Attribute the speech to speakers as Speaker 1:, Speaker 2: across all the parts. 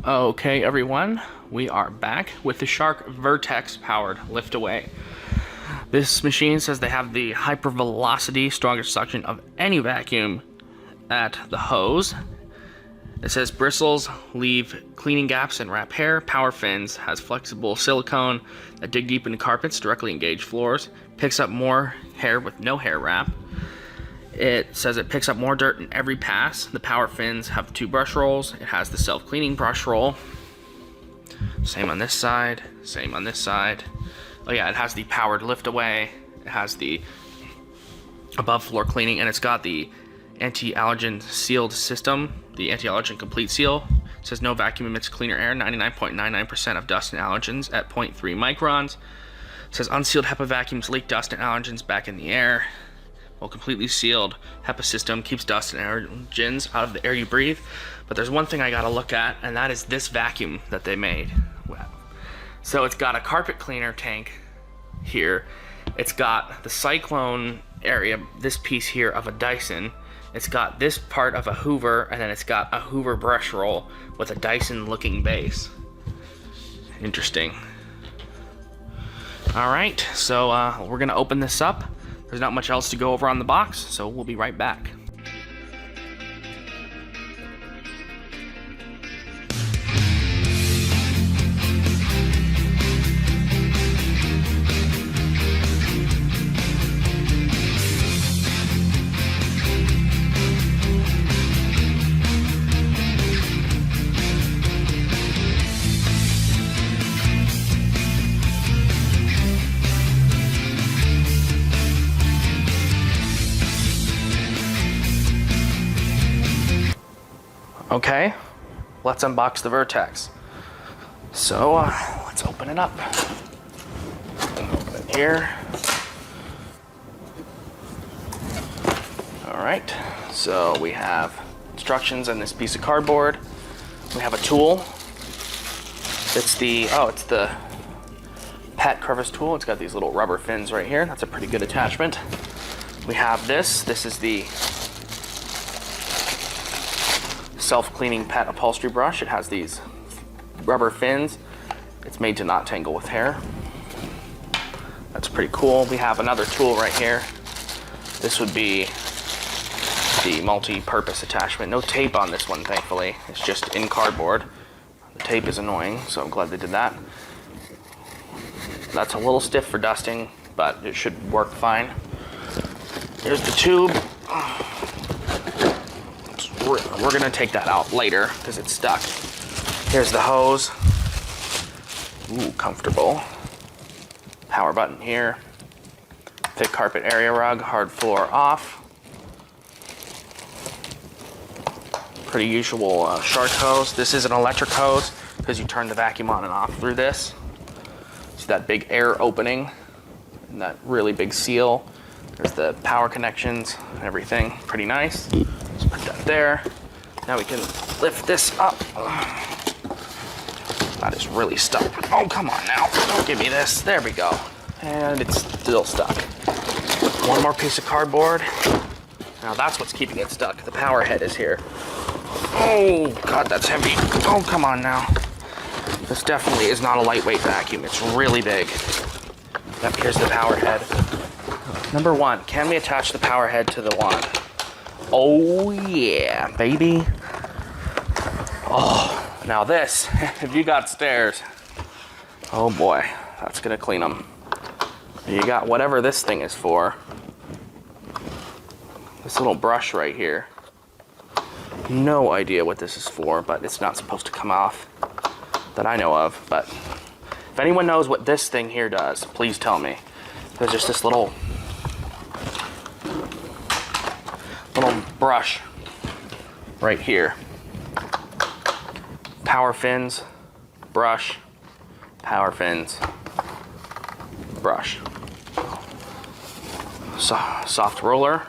Speaker 1: Okay, everyone, we are back with the Shark Vertex powered lift away. This machine says they have the hypervelocity, strongest suction of any vacuum at the hose. It says bristles leave cleaning gaps and wrap hair. Power fins has flexible silicone that dig deep into carpets, directly engage floors. Picks up more hair with no hair wrap. It says it picks up more dirt in every pass. The power fins have 2 brush rolls. It has the self-cleaning brush roll. Same on this side, same on this side. Oh yeah, it has the powered lift away. It has the above floor cleaning, and it's got the anti-allergen sealed system, the anti-allergen complete seal. It says no vacuum emits cleaner air, 99.99% of dust and allergens at 0.3 microns. It says unsealed HEPA vacuums leak dust and allergens back in the air. Well, completely sealed HEPA system keeps dust and allergens out of the air you breathe. But there's one thing I gotta look at, and that is this vacuum that they made. So it's got a carpet cleaner tank here. It's got the cyclone area, this piece here of a Dyson. It's got this part of a Hoover, and then it's got a Hoover brush roll with a Dyson looking base. Interesting. All right, so we're gonna open this up. There's not much else to go over on the box, so we'll be right back. Okay, let's unbox the Vertex. So let's open it up. Open it here. All right, so we have instructions on this piece of cardboard. We have a tool. It's the Pet Crevice Tool. It's got these little rubber fins right here. That's a pretty good attachment. We have this. This is the self-cleaning pet upholstery brush. It has these rubber fins. It's made to not tangle with hair. That's pretty cool. We have another tool right here. This would be the multi-purpose attachment. No tape on this one, thankfully. It's just in cardboard. The tape is annoying, so I'm glad they did that. That's a little stiff for dusting, but it should work fine. Here's the tube. We're gonna take that out later because it's stuck. Here's the hose. Ooh, comfortable. Power button here. Thick carpet area rug, hard floor off. Pretty usual Shark hose. This is an electric hose because you turn the vacuum on and off through this. See that big air opening and that really big seal. There's the power connections and everything. Pretty nice. Let's put that there. Now we can lift this up. That is really stuck. Oh, come on now. Don't give me this. There we go. And it's still stuck. One more piece of cardboard. Now that's what's keeping it stuck. The power head is here. Oh, God, that's heavy. Oh, come on now. This definitely is not a lightweight vacuum. It's really big. Yep, here's the power head. Number 1, can we attach the power head to the wand? Oh yeah, baby. Oh, now this, if you got stairs, oh boy, that's gonna clean them. You got whatever this thing is for. This little brush right here. No idea what this is for, but it's not supposed to come off that I know of. But if anyone knows what this thing here does, please tell me. There's just this little brush right here. Power fins, brush, power fins, brush. Soft roller.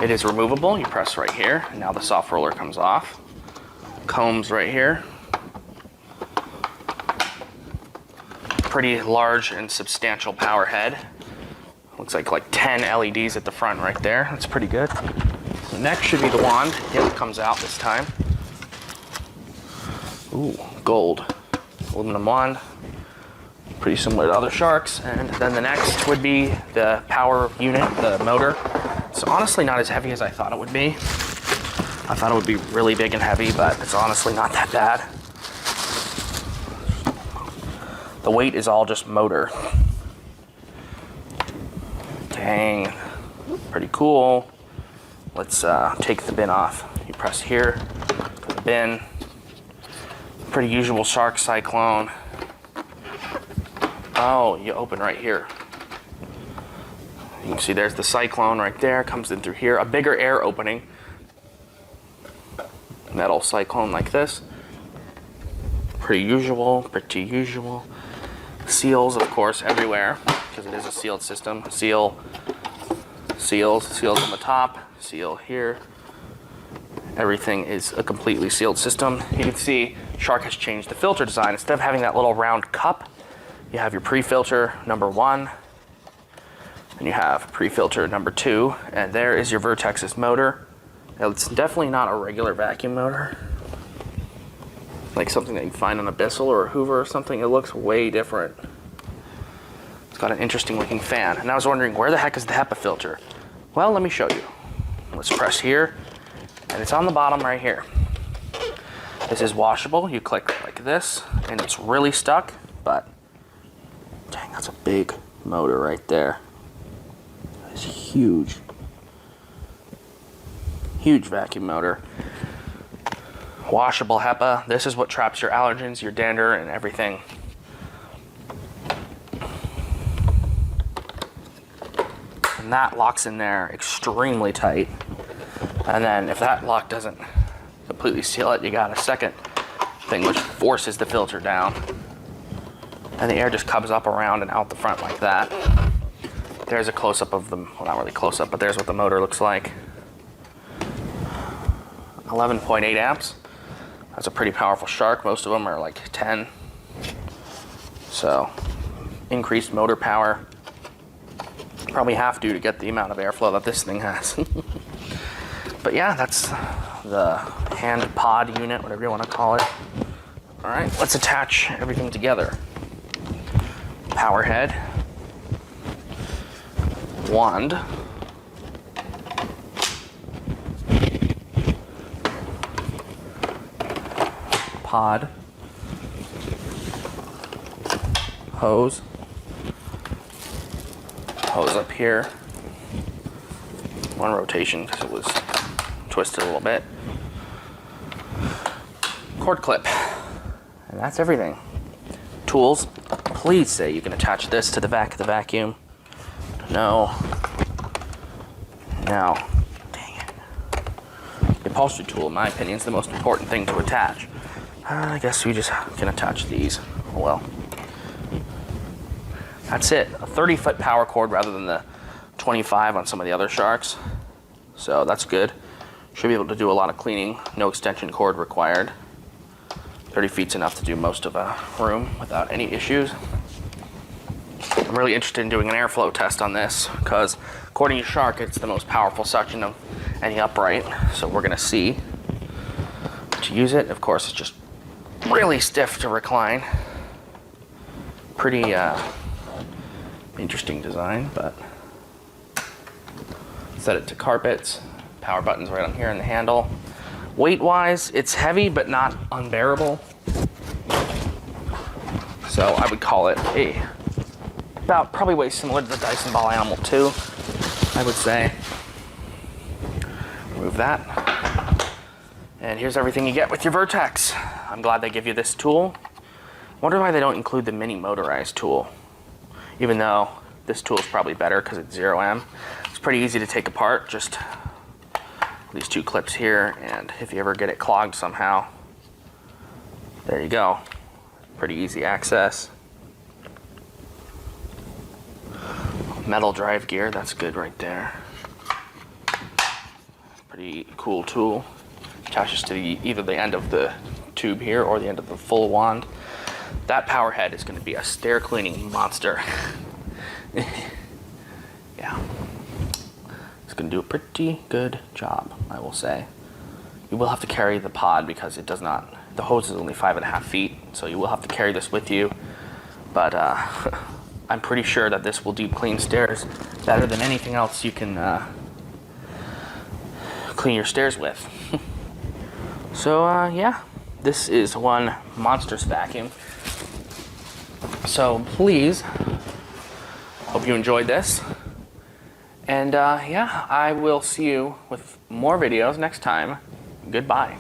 Speaker 1: It is removable. You press right here, and now the soft roller comes off. Combs right here. Pretty large and substantial power head. Looks like 10 LEDs at the front right there. That's pretty good. So next should be the wand. Yep, it comes out this time. Ooh, gold. Aluminum wand. Pretty similar to other sharks. And then the next would be the power unit, the motor. It's honestly not as heavy as I thought it would be. I thought it would be really big and heavy, but it's honestly not that bad. The weight is all just motor. Dang, pretty cool. Let's take the bin off. You press here for the bin. Pretty usual shark cyclone. Oh, you open right here. You can see there's the cyclone right there, comes in through here. A bigger air opening. Metal cyclone like this. Pretty usual, pretty usual. Seals, of course, everywhere, because it is a sealed system. Seals on the top, seal here. Everything is a completely sealed system. You can see Shark has changed the filter design. Instead of having that little round cup, you have your pre-filter number 1, and you have pre-filter number 2, and there is your Vertex's motor. Now, it's definitely not a regular vacuum motor, like something that you find on a Bissell or a Hoover or something. It looks way different. It's got an interesting looking fan. And I was wondering, where the heck is the HEPA filter? Well, let me show you. Let's press here, and it's on the bottom right here. This is washable. You click like this, and it's really stuck, but dang, that's a big motor right there. It's huge. Huge vacuum motor. Washable HEPA. This is what traps your allergens, your dander, and everything. And that locks in there extremely tight. And then if that lock doesn't completely seal it, you got a second thing which forces the filter down. And the air just comes up around and out the front like that. There's a close-up of the, well, not really close-up, but there's what the motor looks like. 11.8 amps. That's a pretty powerful shark. Most of them are like 10. So, increased motor power. Probably have to get the amount of airflow that this thing has. But yeah, that's the hand pod unit, whatever you want to call it. All right, let's attach everything together. Power head. Wand. Pod. Hose. Hose up here. One rotation because it was twisted a little bit. Cord clip. And that's everything. Tools. Please say you can attach this to the back of the vacuum. No. No. Dang it. The upholstery tool, in my opinion, is the most important thing to attach. I guess we just can attach these. Oh well. That's it. A 30-foot power cord rather than the 25 on some of the other sharks. So that's good. Should be able to do a lot of cleaning. No extension cord required. 30 feet's enough to do most of a room without any issues. I'm really interested in doing an airflow test on this because according to Shark, it's the most powerful suction of any upright. So we're gonna see. To use it, of course, it's just really stiff to recline. Pretty interesting design, but set it to carpets. Power button's right on here in the handle. Weight-wise, it's heavy but not unbearable. So I would call it about probably way similar to the Dyson Ball Animal 2, I would say. Remove that. And here's everything you get with your Vertex. I'm glad they give you this tool. Wonder why they don't include the mini motorized tool. Even though this tool is probably better because it's 0M. It's pretty easy to take apart, just these two clips here, and if you ever get it clogged somehow, there you go. Pretty easy access. Metal drive gear, that's good right there. Pretty cool tool. Attaches to either the end of the tube here or the end of the full wand. That power head is going to be a stair cleaning monster. Yeah. It's going to do a pretty good job, I will say. You will have to carry the pod because it does not The hose is only 5.5 feet, so you will have to carry this with you. But I'm pretty sure that this will deep clean stairs better than anything else you can clean your stairs with. So yeah, this is one monstrous vacuum. So please, hope you enjoyed this. And yeah, I will see you with more videos next time. Goodbye.